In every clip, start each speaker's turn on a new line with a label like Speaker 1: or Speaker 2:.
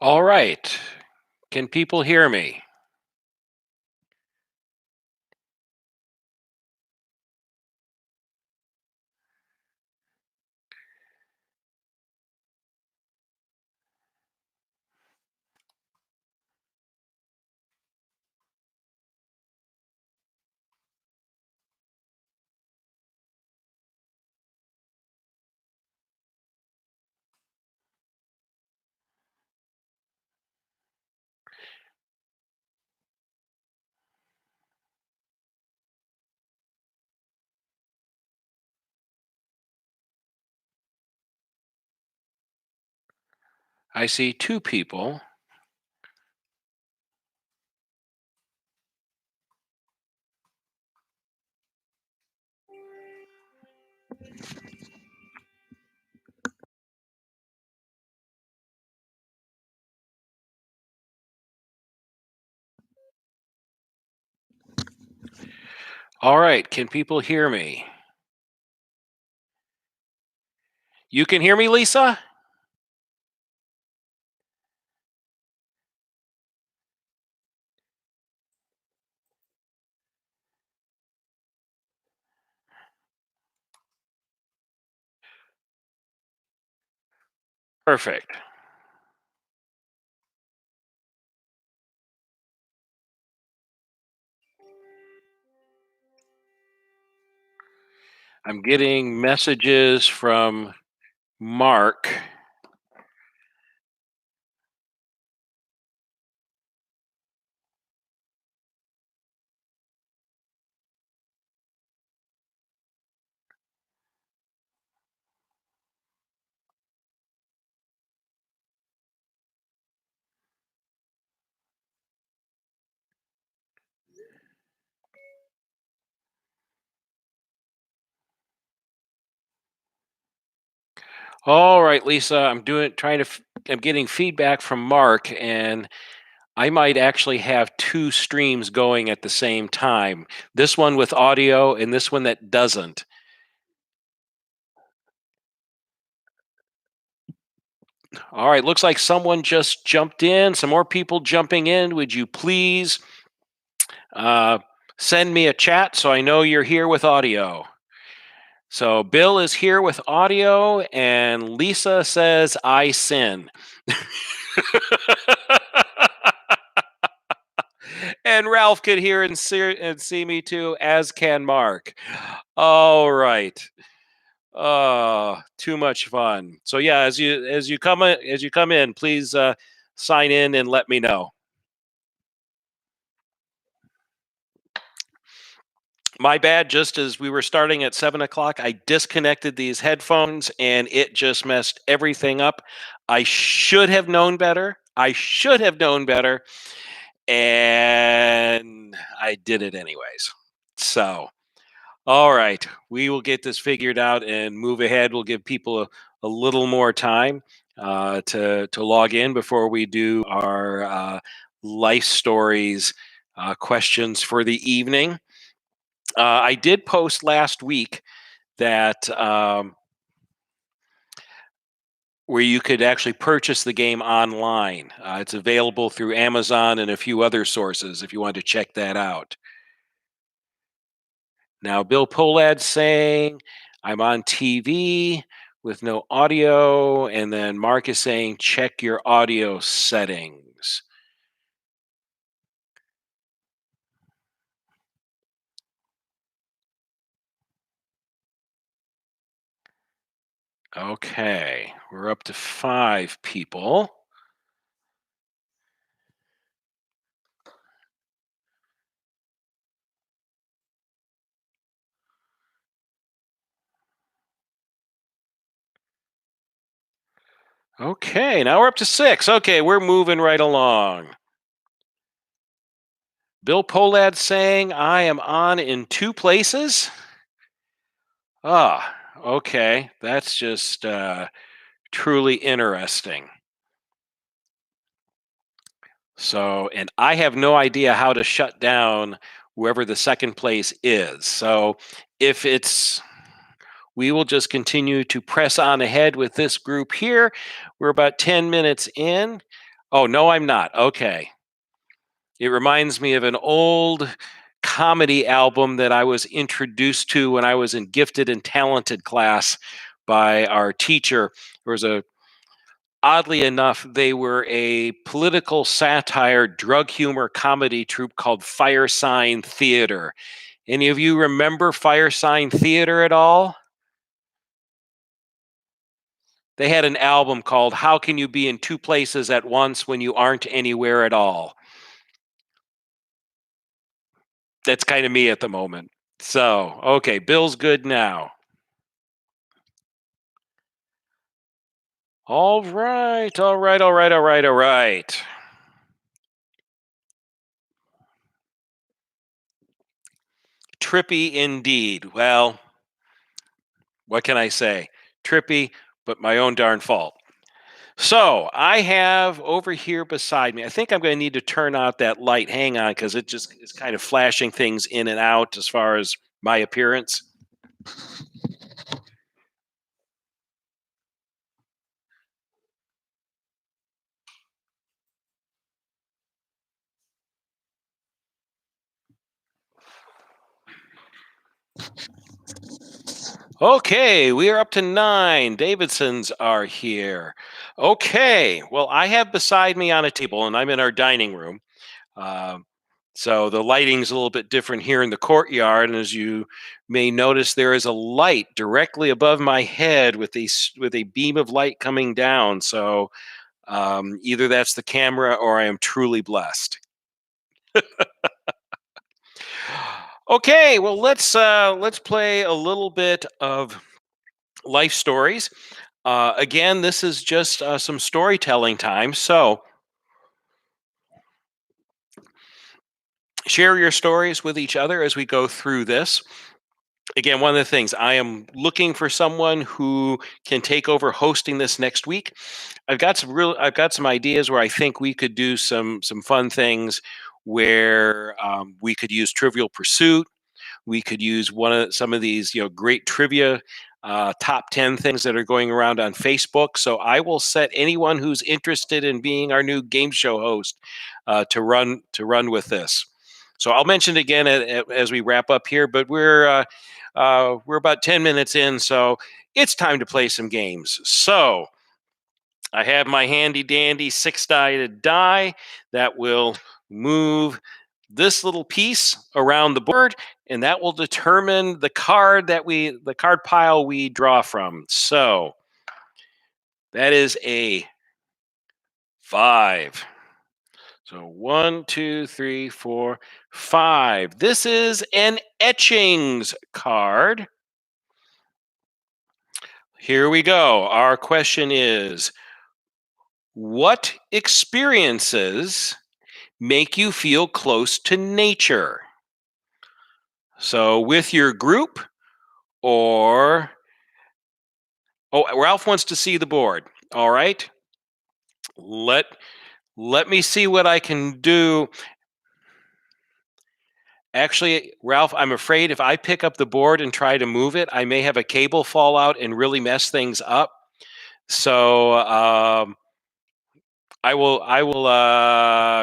Speaker 1: All right. Can people hear me? I see two people. All right. Can people hear me? You can hear me, Lisa? Perfect. I'm getting messages from Mark. All right, Lisa. I'm getting feedback from Mark, and I might actually have two streams going at the same time. This one with audio and this one that doesn't. All right. Looks like someone just jumped in. Some more people jumping in. Would you please Uh, send me a chat so I know you're here with audio. So Bill is here with audio, and Lisa says, I sin. And Ralph could hear and see me too, as can Mark. All right. Too much fun. So yeah, as you come in, please sign in and let me know. My bad. Just as we were starting at 7 o'clock, I disconnected these headphones and it just messed everything up. I should have known better. I should have known better. And I did it anyways. So, all right. We will get this figured out and move ahead. We'll give people a little more time to log in before we do our life stories questions for the evening. I did post last week that where you could actually purchase the game online. It's available through Amazon and a few other sources if you want to check that out. Now, Bill Polad's saying, I'm on TV with no audio. And then Mark is saying, check your audio settings. Okay, we're up to 5 people. Okay, now we're up to 6. Okay, we're moving right along. Bill Polad saying, I am on in 2 places. Ah, okay. That's just truly interesting. So, and I have no idea how to shut down whoever the second place is. So, if it's, we will just continue to press on ahead with this group here. We're about 10 minutes in. Oh, no, I'm not. Okay. It reminds me of an old comedy album that I was introduced to when I was in gifted and talented class by our teacher. There was a Oddly enough, they were a political satire, drug humor comedy troupe called Firesign Theater. Any of you remember Firesign Theater at all? They had an album called How Can You Be in Two Places at Once When You Aren't Anywhere at All? That's kind of me at the moment. So, okay, Bill's good now. All right, all right, all right, all right, all right. Trippy indeed. Well, what can I say? Trippy, but my own darn fault. So I have over here beside me, I think I'm going to need to turn out that light. Hang on, because it just is kind of flashing things in and out as far as my appearance. Okay, we are up to 9. Davidsons are here. Okay, well, I have beside me on a table, and I'm in our dining room. Um, so the lighting's a little bit different here in the courtyard, and as you may notice, there is a light directly above my head with with a beam of light coming down. So either that's the camera or I am truly blessed. Okay, well let's play a little bit of life stories. Again, this is just some storytelling time. So share your stories with each other as we go through this. Again, one of the things I am looking for someone who can take over hosting this next week. I've got some ideas where I think we could do some fun things where we could use Trivial Pursuit. We could use some of these great trivia top 10 things that are going around on Facebook. So I will set anyone who's interested in being our new game show host to run with this. So I'll mention it again as we wrap up here, but we're about 10 minutes in, so it's time to play some games. So I have my handy dandy six-sided die that will move this little piece around the board, and that will determine the card pile we draw from. So that is a 5. So 1, 2, 3, 4, 5. This is an etchings card. Here we go. Our question is, what experiences make you feel close to nature? So with your group or oh, Ralph wants to see the board. All right. Let let me see what I can do. Actually, Ralph, I'm afraid if I pick up the board and try to move it, I may have a cable fall out and really mess things up. So I will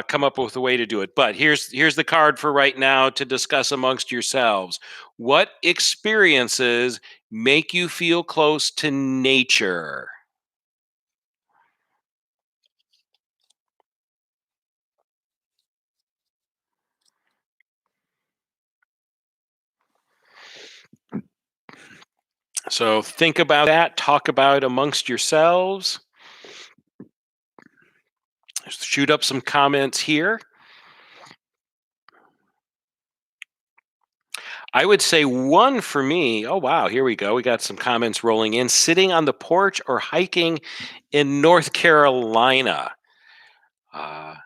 Speaker 1: come up with a way to do it. But here's the card for right now to discuss amongst yourselves. What experiences make you feel close to nature? So think about that, talk about it amongst yourselves. Shoot up some comments here. I would say one for me. Oh, wow. Here we go. We got some comments rolling in. Sitting on the porch or hiking in North Carolina. Uh,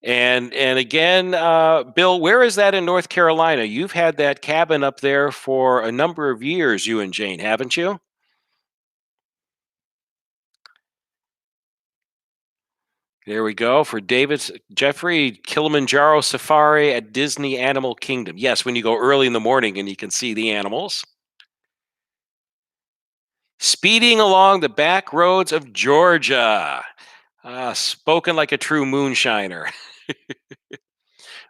Speaker 1: and again, Bill, where is that in North Carolina? You've had that cabin up there for a number of years, you and Jane, haven't you? There we go. For David's Jeffrey, Kilimanjaro Safari at Disney Animal Kingdom. Yes, when you go early in the morning and you can see the animals. Speeding along the back roads of Georgia. Spoken like a true moonshiner.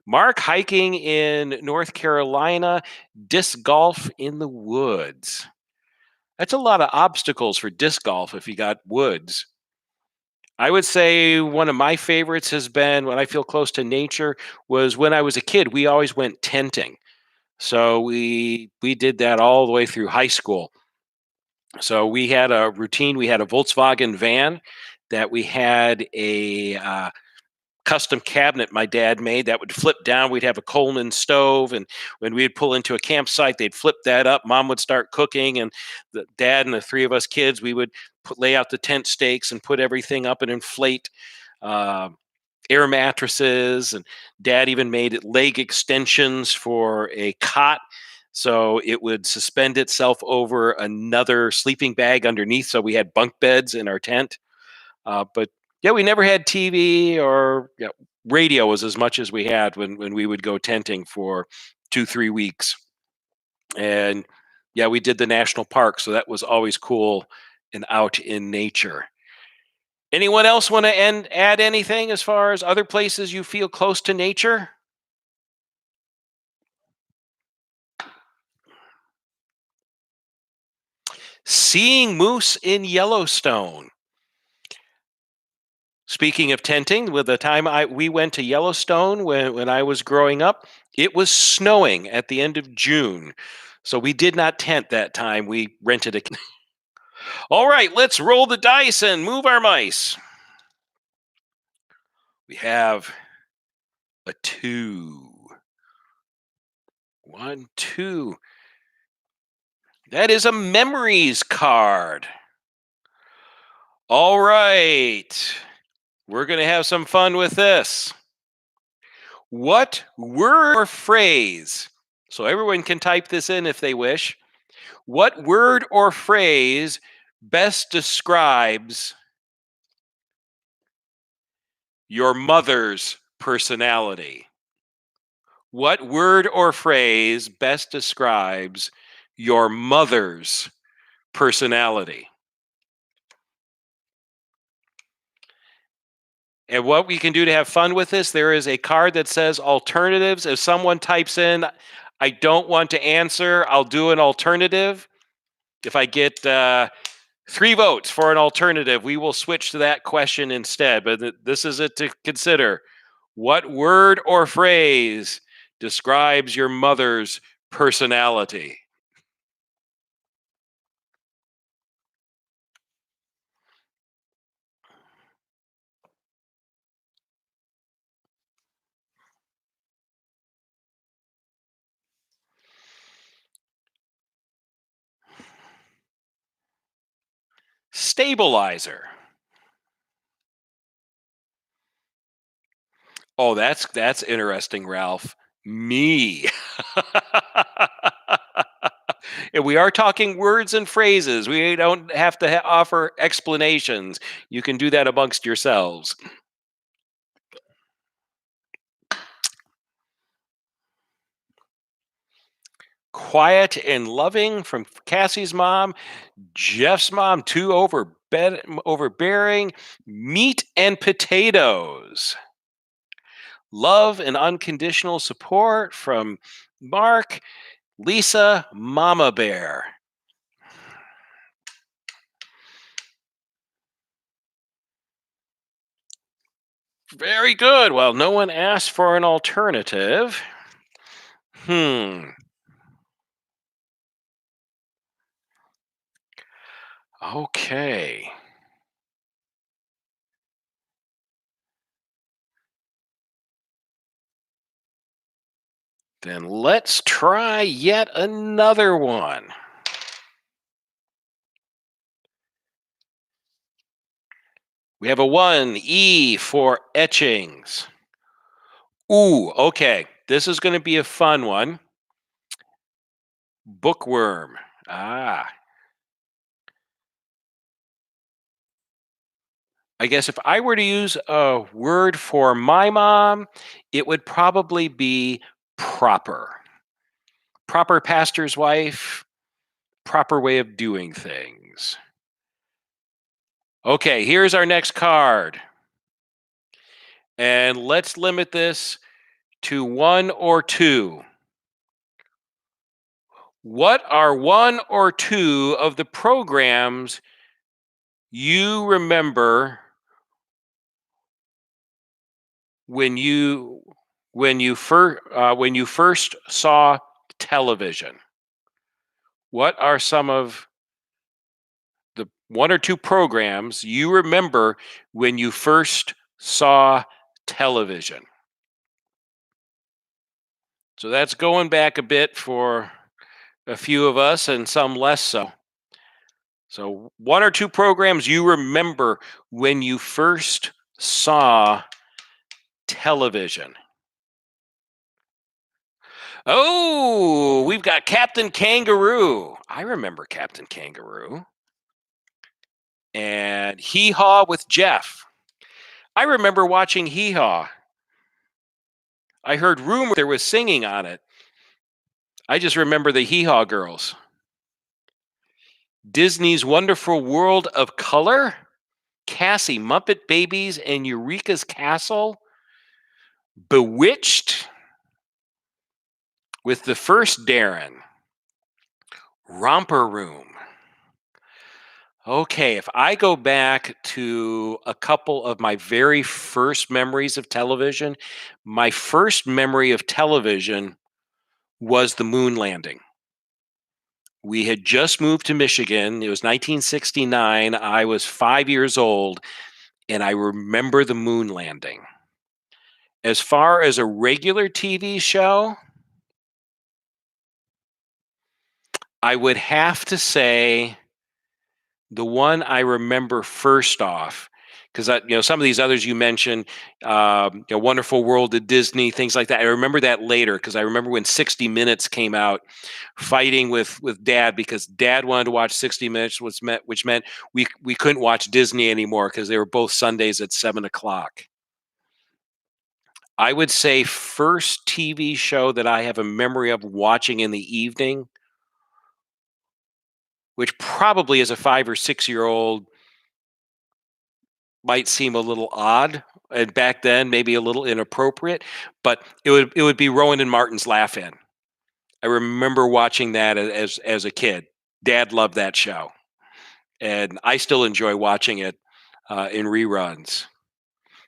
Speaker 1: Mark hiking in North Carolina, disc golf in the woods. That's a lot of obstacles for disc golf if you got woods. I would say one of my favorites has been when I feel close to nature was when I was a kid. We always went tenting. So we did that all the way through high school. So we had a routine. We had a Volkswagen van that we had a custom cabinet my dad made that would flip down. We'd have a Coleman stove, and when we'd pull into a campsite, they'd flip that up. Mom would start cooking, and the dad and the three of us kids, we would lay out the tent stakes and put everything up and inflate uh, air mattresses. And dad even made leg extensions for a cot. So it would suspend itself over another sleeping bag underneath. So we had bunk beds in our tent. But yeah, we never had TV or radio was as much as we had when we would go tenting for 2 3 weeks. And yeah, we did the national park, so that was always cool and out in nature. Anyone else want to add anything as far as other places you feel close to nature? Seeing moose in Yellowstone. Speaking of tenting, with the time we went to Yellowstone when I was growing up, it was snowing at the end of June. So we did not tent that time. We rented a. All right, let's roll the dice and move our mice. We have a 2. 1, 2. That is a memories card. All right. We're going to have some fun with this. What word or phrase? So everyone can type this in if they wish. What word or phrase best describes your mother's personality? What word or phrase best describes your mother's personality? And what we can do to have fun with this, there is a card that says alternatives. If someone types in, I don't want to answer, I'll do an alternative. If I get 3 votes for an alternative, we will switch to that question instead. But this is it to consider. What word or phrase describes your mother's personality? Stabilizer. Oh, that's interesting, Ralph. Me. And we are talking words and phrases. We don't have to offer explanations. You can do that amongst yourselves. Quiet and loving from Cassie's mom. Jeff's mom, too overbearing. Meat and potatoes. Love and unconditional support from Mark. Lisa, Mama Bear. Very good. Well, no one asked for an alternative. Hmm. Okay. Then let's try yet another one. We have a 1, E for etchings. Ooh, okay. This is going to be a fun one. Bookworm. Ah. I guess if I were to use a word for my mom, it would probably be proper. Proper pastor's wife, proper way of doing things. Okay, here's our next card. And let's limit this to one or two. What are one or two of the programs you remember when you when you first saw television? What are some of the one or two programs you remember when you first saw television? So that's going back a bit for a few of us and some less so. So, one or two programs you remember when you first saw television. Oh, we've got Captain Kangaroo. I remember Captain Kangaroo. And Hee Haw with Jeff. I remember watching Hee Haw. I heard rumor there was singing on it. I just remember the Hee Haw girls. Disney's Wonderful World of Color. Cassie, Muppet Babies, and Eureka's Castle. Bewitched with the first Darren. Romper Room. Okay, if I go back to a couple of my very first memories of television, my first memory of television was the moon landing. We had just moved to Michigan. It was 1969. I was 5 years old, and I remember the moon landing. As far as a regular TV show, I would have to say the one I remember first off, because some of these others you mentioned, Wonderful World of Disney, things like that. I remember that later because I remember when 60 Minutes came out, fighting with Dad because Dad wanted to watch 60 Minutes, which meant we couldn't watch Disney anymore because they were both Sundays at 7 o'clock. I would say first TV show that I have a memory of watching in the evening, which probably as a 5 or 6 year old might seem a little odd, and back then maybe a little inappropriate, but it would be Rowan and Martin's Laugh-In. I remember watching that as a kid. Dad loved that show, and I still enjoy watching it in reruns.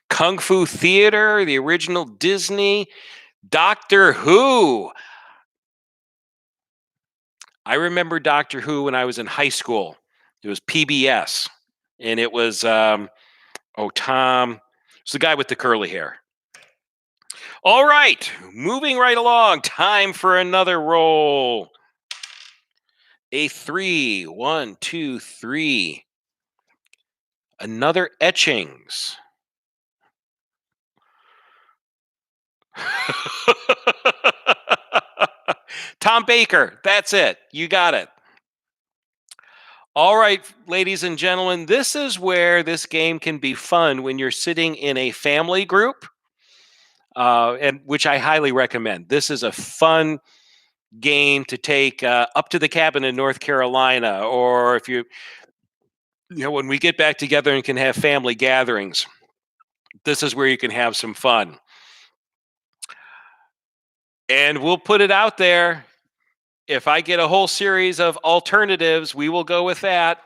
Speaker 1: Kung Fu Theater, the original Disney, Doctor Who. I remember Doctor Who when I was in high school. It was PBS, and it was Tom. It's the guy with the curly hair. All right, moving right along. Time for another roll. A three. One, two, three. Another etchings. Tom Baker. That's it. You got it. All right, ladies and gentlemen, this is where this game can be fun when you're sitting in a family group, and which I highly recommend. This is a fun game to take up to the cabin in North Carolina, or if when we get back together and can have family gatherings, this is where you can have some fun. And we'll put it out there. If I get a whole series of alternatives, we will go with that.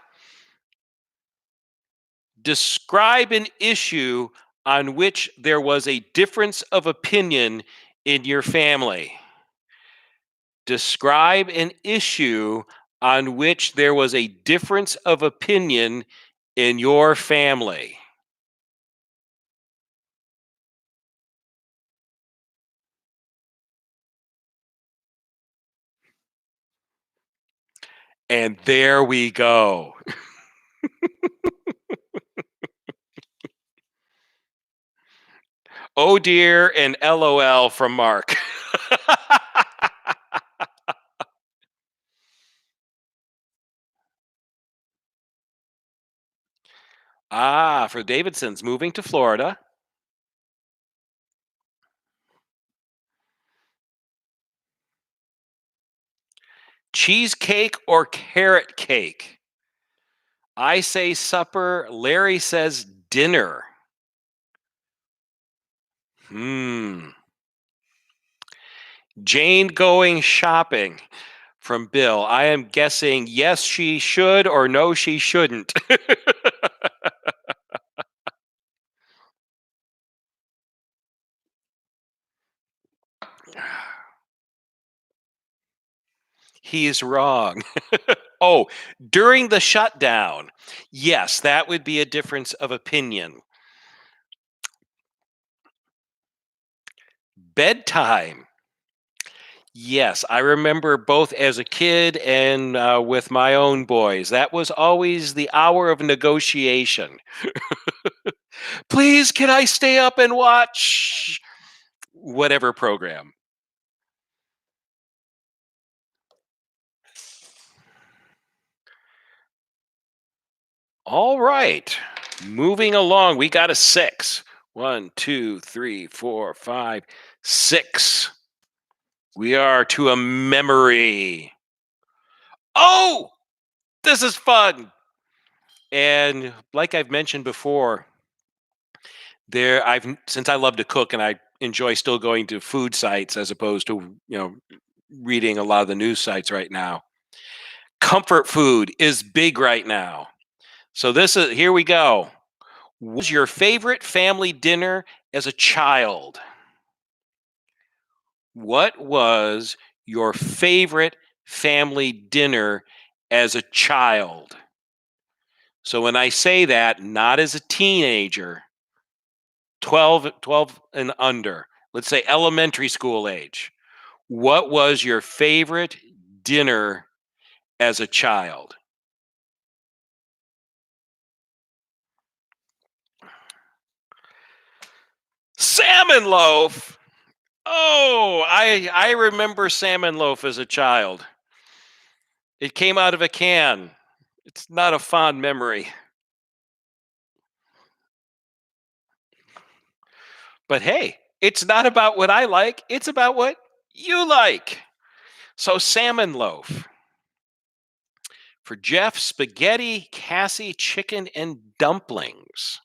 Speaker 1: Describe an issue on which there was a difference of opinion in your family. Describe an issue on which there was a difference of opinion in your family. And there we go. Oh dear and LOL from Mark. For Davidson's moving to Florida. Cheesecake or carrot cake? I say supper. Larry says dinner. Hmm. Jane going shopping from Bill. I am guessing yes, she should, or no, she shouldn't. He's wrong. Oh, during the shutdown. Yes, that would be a difference of opinion. Bedtime. Yes, I remember both as a kid and with my own boys. That was always the hour of negotiation. Please, can I stay up and watch whatever program? All right. Moving along, we got a six. One, two, three, four, five, six. We are to a memory. Oh, this is fun. And like I've mentioned before, since I love to cook and I enjoy still going to food sites as opposed to, reading a lot of the news sites right now. Comfort food is big right now. So this is here we go. What was your favorite family dinner as a child? What was your favorite family dinner as a child? So when I say that, not as a teenager, 12 and under, let's say elementary school age. What was your favorite dinner as a child? Salmon loaf. Oh, I remember salmon loaf as a child. It came out of a can. It's not a fond memory. But hey, it's not about what I like, it's about what you like. So, salmon loaf. For Jeff, spaghetti, Cassie, chicken, and dumplings.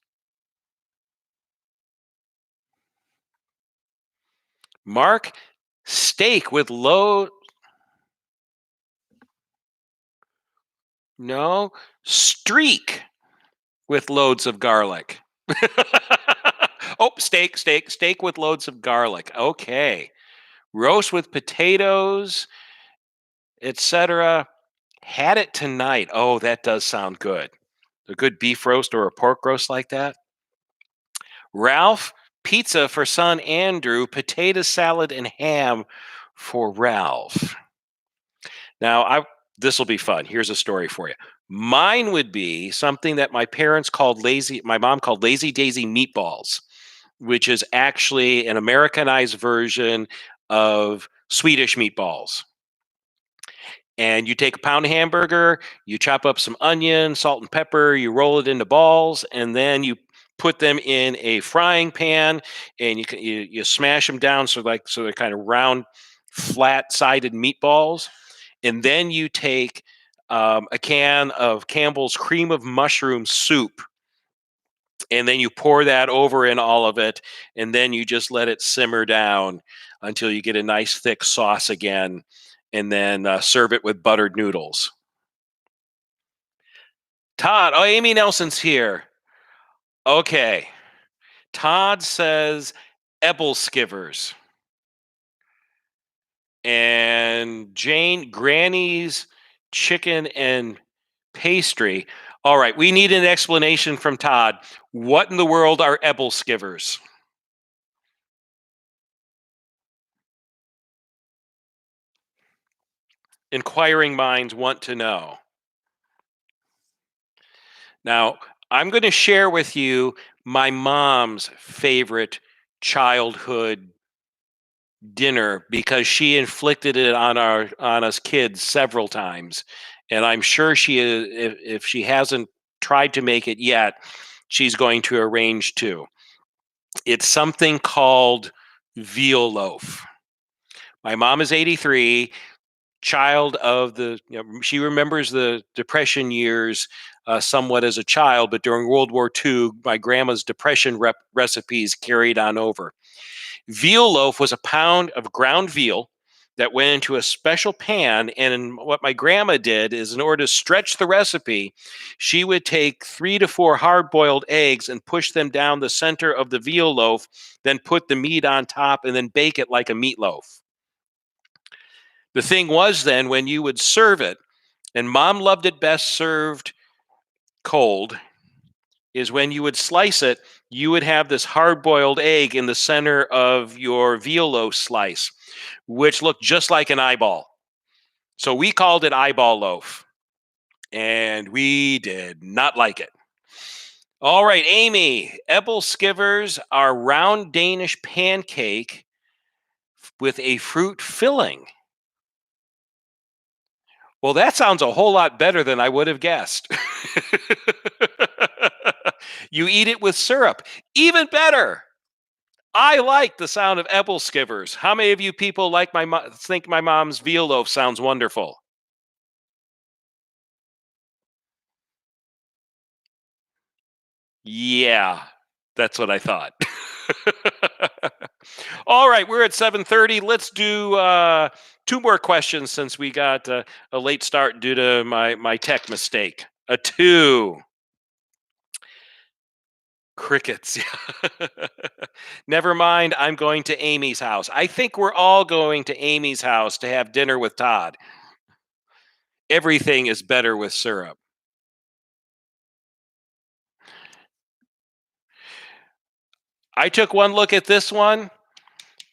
Speaker 1: Mark, steak with low. No, streak with loads of garlic. Oh, steak with loads of garlic. Okay. Roast with potatoes, etc. Had it tonight. Oh, that does sound good. A good beef roast or a pork roast like that. Ralph, pizza for son Andrew, potato salad and ham for Ralph. Now, this will be fun. Here's a story for you. Mine would be something that my mom called lazy daisy meatballs, which is actually an Americanized version of Swedish meatballs. And you take a pound hamburger, you chop up some onion, salt and pepper, you roll it into balls, and then you put them in a frying pan, and you smash them down so they're kind of round, flat-sided meatballs, and then you take a can of Campbell's cream of mushroom soup, and then you pour that over in all of it, and then you just let it simmer down until you get a nice thick sauce again, and then serve it with buttered noodles. Todd, oh, Amy Nelson's here. Okay. Todd says Ebel skivers. And Jane, Granny's chicken and pastry. All right, we need an explanation from Todd. What in the world are Ebel skivers? Inquiring minds want to know. Now, I'm going to share with you my mom's favorite childhood dinner because she inflicted it on us kids several times, and I'm sure she is, if she hasn't tried to make it yet, she's going to arrange to. It's something called veal loaf. My mom is 83. child of she remembers the Depression years somewhat as a child, but during World War II, my grandma's Depression recipes carried on over. Veal loaf was a pound of ground veal that went into a special pan. And what my grandma did is, in order to stretch the recipe, she would take 3 to 4 hard boiled eggs and push them down the center of the veal loaf, then put the meat on top and then bake it like a meatloaf. The thing was, then, when you would serve it, and mom loved it best served cold, is when you would slice it, you would have this hard boiled egg in the center of your veal loaf slice, which looked just like an eyeball. So we called it eyeball loaf, and we did not like it. All right, Amy, Ebel skivers are round Danish pancake with a fruit filling. Well, that sounds a whole lot better than I would have guessed. You eat it with syrup. Even better. I like the sound of apple skivers. How many of you people like think my mom's veal loaf sounds wonderful? Yeah, that's what I thought. All right, we're at 7:30. Let's do two more questions since we got a late start due to my tech mistake. A two. Crickets. Never mind. I'm going to Amy's house. I think we're all going to Amy's house to have dinner with Todd. Everything is better with syrup. I took one look at this one,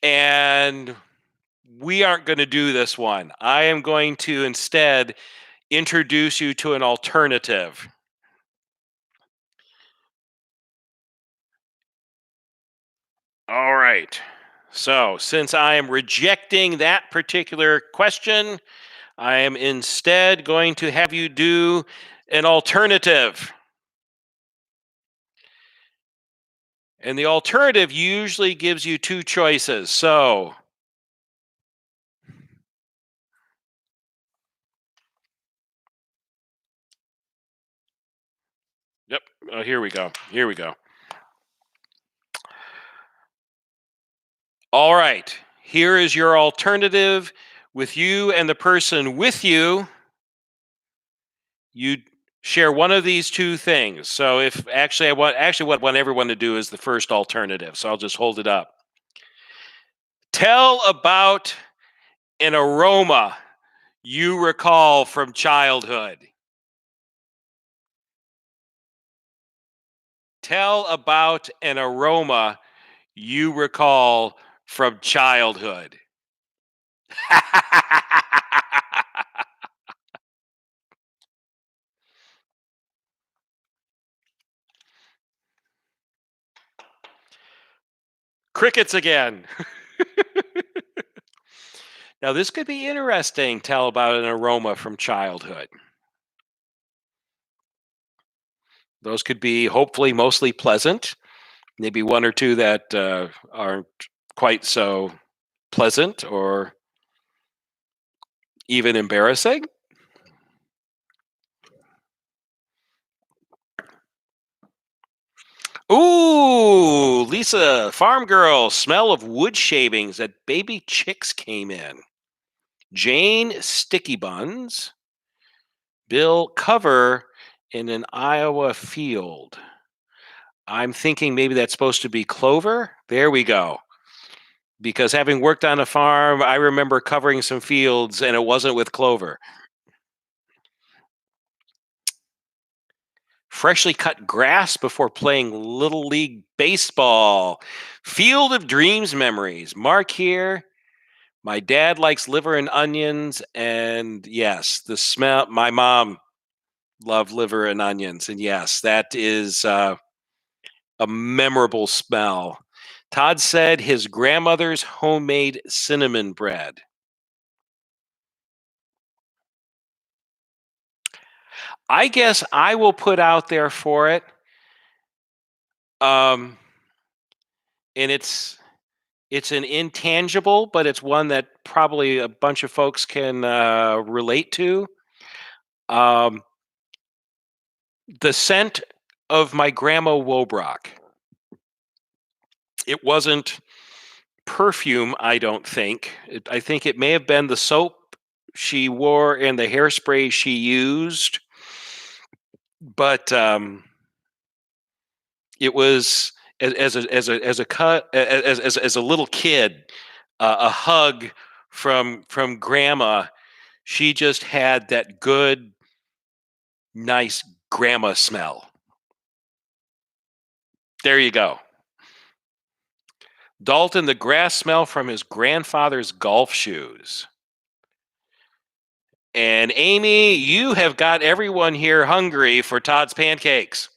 Speaker 1: and we aren't going to do this one. I am going to instead introduce you to an alternative. All right. So, since I am rejecting that particular question, I am instead going to have you do an alternative. And the alternative usually gives you two choices. So, yep. Oh, here we go. Here we go. All right. Here is your alternative. With you and the person with you, you share one of these two things. So, if actually, what I want everyone to do is the first alternative. So, I'll just hold it up. Tell about an aroma you recall from childhood. Tell about an aroma you recall from childhood. Crickets again. Now, this could be interesting. Tell about an aroma from childhood. Those could be hopefully mostly pleasant, maybe one or two that aren't quite so pleasant or even embarrassing. Ooh, Lisa, farm girl, smell of wood shavings that baby chicks came in. Jane, sticky buns. Bill, cover in an Iowa field. I'm thinking maybe that's supposed to be clover. There we go. Because having worked on a farm, I remember covering some fields and it wasn't with clover. Freshly cut grass before playing Little League Baseball. Field of Dreams memories. Mark here. My dad likes liver and onions. And yes, the smell, my mom loved liver and onions. And yes, that is a memorable smell. Todd said his grandmother's homemade cinnamon bread. I guess I will put out there for it. Um, and it's It's an intangible, but it's one that probably a bunch of folks can relate to. Um, the scent of my grandma Wobrock. It wasn't perfume, I don't think. I think it may have been the soap she wore and the hairspray she used, but it was as a cut as a little kid, a hug from grandma. She just had that good, nice grandma smell. There you go. Dalton, the grass smell from his grandfather's golf shoes. And Amy, you have got everyone here hungry for Todd's pancakes.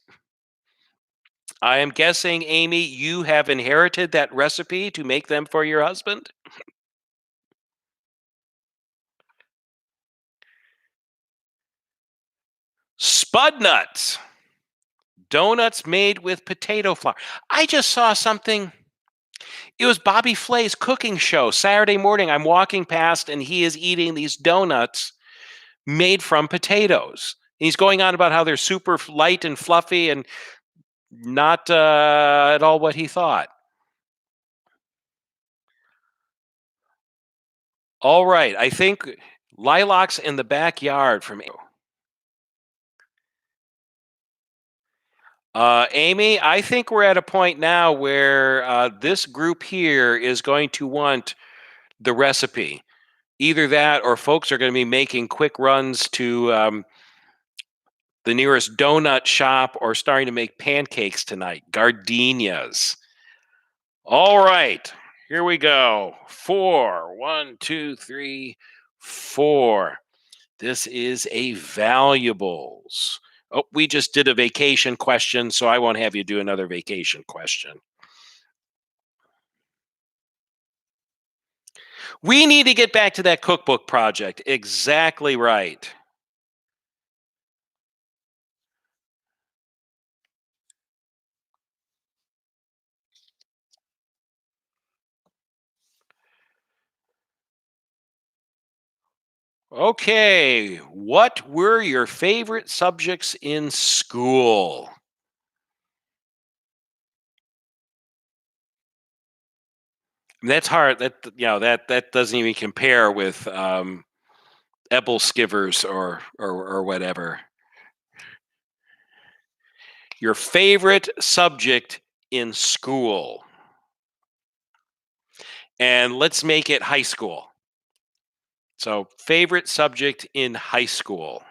Speaker 1: I am guessing, Amy, you have inherited that recipe to make them for your husband? Spud nuts. Donuts made with potato flour. I just saw something. It was Bobby Flay's cooking show Saturday morning. I'm walking past and he is eating these donuts made from potatoes. He's going on about how they're super light and fluffy and not at all what he thought. All right, I think lilacs in the backyard from Amy. I think we're at a point now where this group here is going to want the recipe. Either that, or folks are going to be making quick runs to the nearest donut shop or starting to make pancakes tonight. Gardenias. All right, here we go. 4. 1, 2, 3, 4. This is a valuables. Oh, we just did a vacation question, so I won't have you do another vacation question. We need to get back to that cookbook project. Exactly right. Okay, what were your favorite subjects in school? That's hard. That doesn't even compare with Ebel skivers or whatever. Your favorite subject in school, and let's make it high school. So, favorite subject in high school.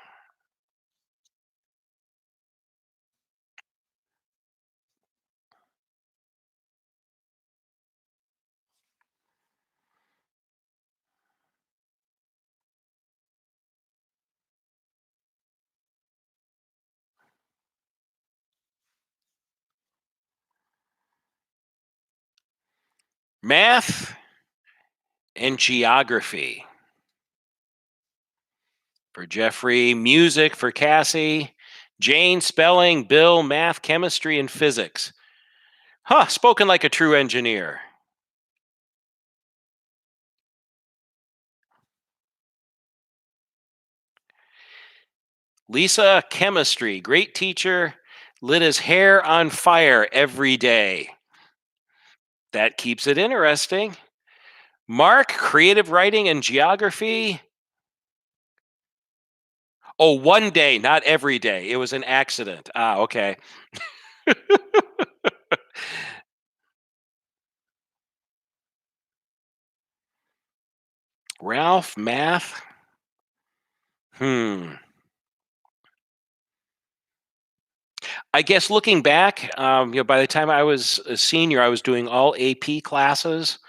Speaker 1: Math and geography for Jeffrey, music for Cassie, Jane, spelling, Bill, math, chemistry, and physics. Huh, spoken like a true engineer. Lisa, chemistry, great teacher, lit his hair on fire every day. That keeps it interesting. Mark, creative writing and geography. Oh, one day, not every day. It was an accident. Ah, okay. Ralph, math. Hmm. I guess looking back, by the time I was a senior, I was doing all AP classes,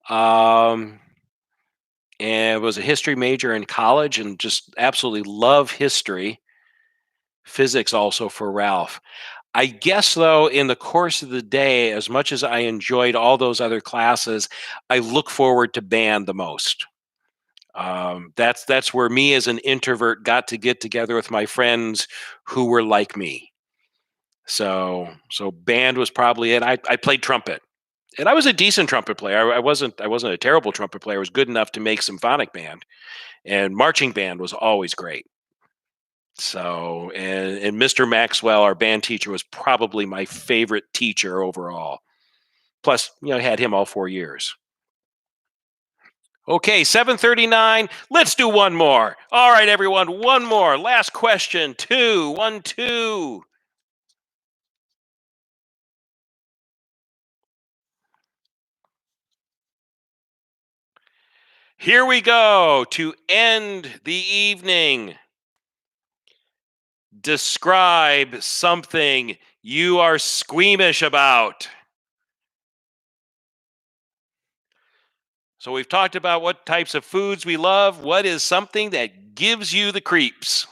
Speaker 1: um, and was a history major in college, and just absolutely love history. Physics also for Ralph. I guess though, in the course of the day, as much as I enjoyed all those other classes, I look forward to band the most. That's where me as an introvert got to get together with my friends who were like me. So band was probably it. I played trumpet And I was a decent trumpet player. I wasn't a terrible trumpet player. I was good enough to make symphonic band, and marching band was always great. So, and Mr. Maxwell, our band teacher, was probably my favorite teacher overall. Plus, I had him all 4 years. Okay, 7:39. Let's do one more. All right, everyone, one more. Last question. Two, one, two. Here we go to end the evening. Describe something you are squeamish about. So we've talked about what types of foods we love. What is something that gives you the creeps?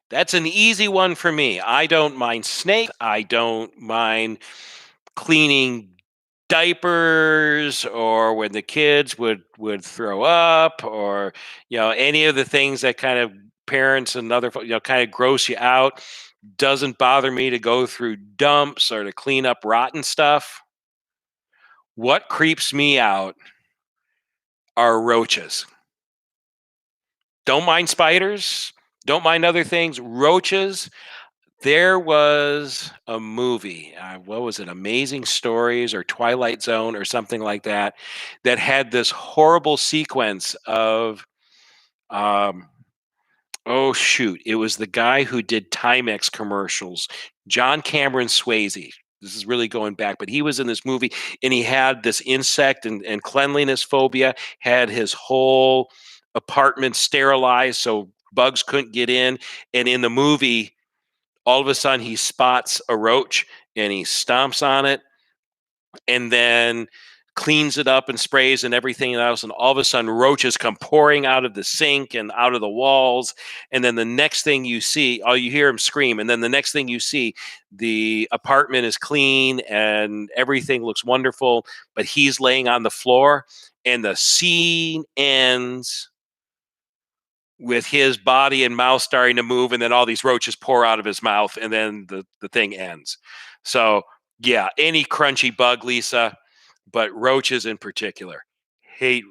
Speaker 1: That's an easy one for me. I don't mind snakes. I don't mind cleaning diapers, or when the kids would throw up, or any of the things that kind of parents and other kind of gross you out. Doesn't bother me to go through dumps or to clean up rotten stuff. What creeps me out are roaches. Don't mind spiders, don't mind other things. Roaches. There was a movie, what was it, Amazing Stories or Twilight Zone or something like that, that had this horrible sequence of, um, oh shoot, it was the guy who did Timex commercials, John Cameron Swayze. This is really going back, but he was in this movie and he had this insect and cleanliness phobia, had his whole apartment sterilized so bugs couldn't get in. And in the movie, all of a sudden he spots a roach and he stomps on it and then cleans it up and sprays and everything else, and all of a sudden roaches come pouring out of the sink and out of the walls. And then the next thing you see, oh, you hear him scream, and then the next thing you see, the apartment is clean and everything looks wonderful, but he's laying on the floor, and the scene ends with his body and mouth starting to move, and then all these roaches pour out of his mouth, and then the thing ends. So yeah, any crunchy bug, Lisa, but roaches in particular. Hate,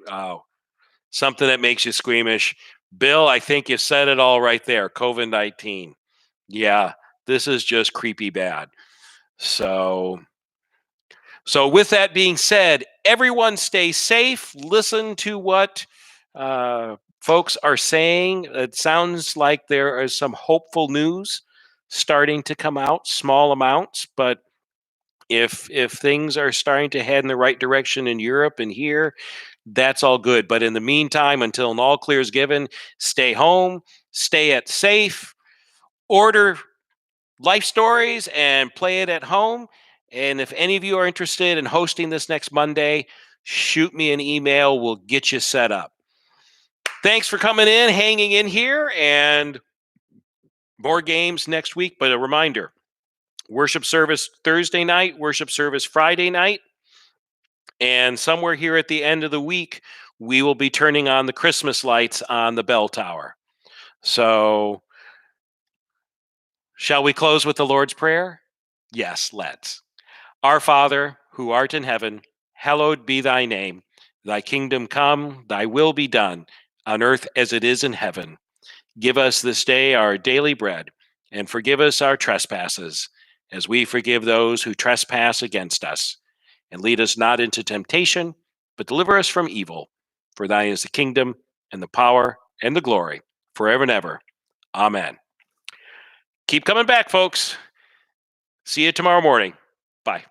Speaker 1: something that makes you squeamish. Bill, I think you said it all right there. COVID-19. Yeah, this is just creepy bad. So with that being said, everyone stay safe. Listen to what folks are saying. It sounds like there is some hopeful news starting to come out, small amounts, but if things are starting to head in the right direction in Europe and here, that's all good. But in the meantime, until an all clear is given, stay home, stay at safe, order LifeStories and play it at home. And if any of you are interested in hosting this next Monday, shoot me an email. We'll get you set up. Thanks for coming in, hanging in here, and more games next week. But a reminder, worship service Thursday night, worship service Friday night. And somewhere here at the end of the week, we will be turning on the Christmas lights on the bell tower. So, shall we close with the Lord's Prayer? Yes, let's. Our Father, who art in heaven, hallowed be thy name. Thy kingdom come, thy will be done, on earth as it is in heaven. Give us this day our daily bread, and forgive us our trespasses, as we forgive those who trespass against us. And lead us not into temptation, but deliver us from evil. For thine is the kingdom, and the power, and the glory, forever and ever. Amen. Keep coming back, folks. See you tomorrow morning. Bye.